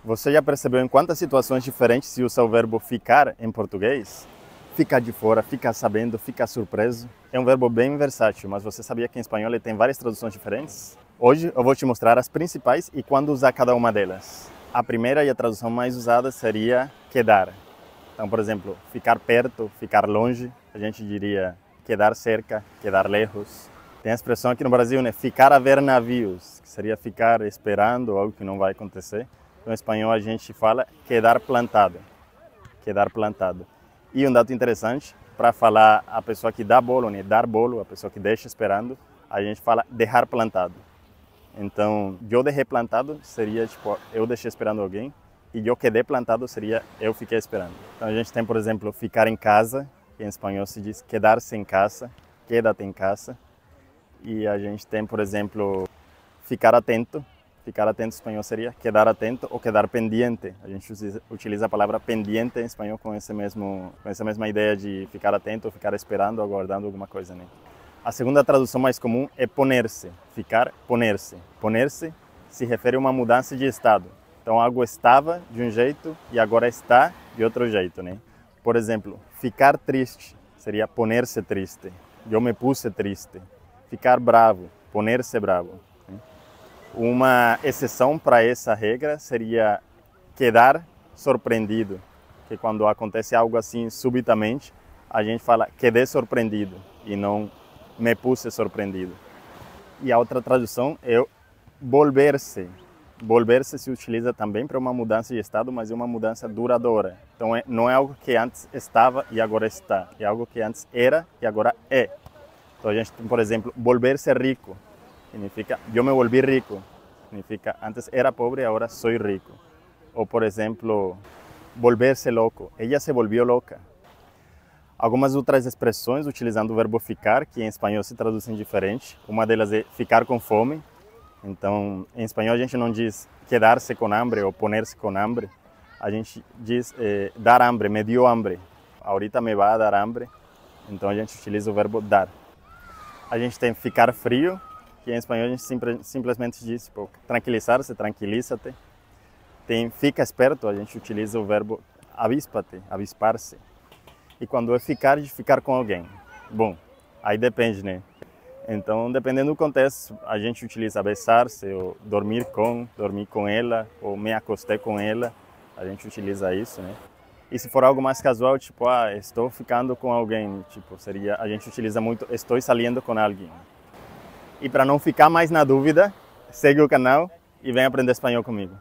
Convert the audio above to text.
Você já percebeu em quantas situações diferentes se usa o verbo ficar em português? Ficar de fora, ficar sabendo, ficar surpreso. É um verbo bem versátil, mas você sabia que em espanhol ele tem várias traduções diferentes? Hoje eu vou te mostrar as principais e quando usar cada uma delas. A primeira e a tradução mais usada seria quedar. Então, por exemplo, ficar perto, ficar longe, a gente diria quedar cerca, quedar lejos. Tem a expressão aqui no Brasil, né? Ficar a ver navios, que seria ficar esperando algo que não vai acontecer. No espanhol a gente fala quedar plantado. Quedar plantado. E um dado interessante, para falar a pessoa que dá bolo, né? Dar bolo, a pessoa que deixa esperando, a gente fala dejar plantado. Então, eu deixei plantado seria tipo, eu deixei esperando alguém. E eu quedei plantado seria eu fiquei esperando. Então a gente tem, por exemplo, ficar em casa, que em espanhol se diz quedar-se em casa, quédate em casa. E a gente tem, por exemplo, ficar atento. Ficar atento em espanhol seria quedar atento ou quedar pendiente. A gente utiliza a palavra pendiente em espanhol com essa mesma ideia de ficar atento, ficar esperando, aguardando alguma coisa, né? A segunda tradução mais comum é poner-se. Ficar, poner-se. Poner-se se refere a uma mudança de estado. Então, algo estava de um jeito e agora está de outro jeito, né? Por exemplo, ficar triste seria poner-se triste. Eu me puse triste. Ficar bravo, poner-se bravo. Uma exceção para essa regra seria quedar surpreendido, que quando acontece algo assim subitamente, a gente fala quedei surpreendido e não me puse surpreendido. E a outra tradução é volver-se. Volver-se se utiliza também para uma mudança de estado, mas é uma mudança duradoura. Então não é algo que antes estava e agora está, é algo que antes era e agora é. Então a gente tem, por exemplo, volver-se rico. Significa, eu me volvi rico. Significa, antes era pobre e agora sou rico. Ou, por exemplo, volver-se louco. Ella se volvió loca. Algumas outras expressões utilizando o verbo ficar, que em espanhol se traduzem diferente. Uma delas é ficar com fome. Então, em espanhol a gente não diz quedar-se com hambre ou poner-se com hambre. A gente diz dar hambre, me dio hambre. Ahorita me vai dar hambre. Então a gente utiliza o verbo dar. A gente tem ficar frio, que em espanhol a gente simplesmente diz tipo, tranquilizar-se, tranquiliza-te. Tem fica esperto, a gente utiliza o verbo avíspate, avispar-se. E quando é ficar, de ficar com alguém. Bom, aí depende, né? Então, dependendo do contexto, a gente utiliza besar-se, ou dormir com ela, ou me acostei com ela. A gente utiliza isso, né? E se for algo mais casual, tipo, estou ficando com alguém, tipo, seria, a gente utiliza muito, estou saliendo com alguém. E para não ficar mais na dúvida, segue o canal e vem aprender espanhol comigo.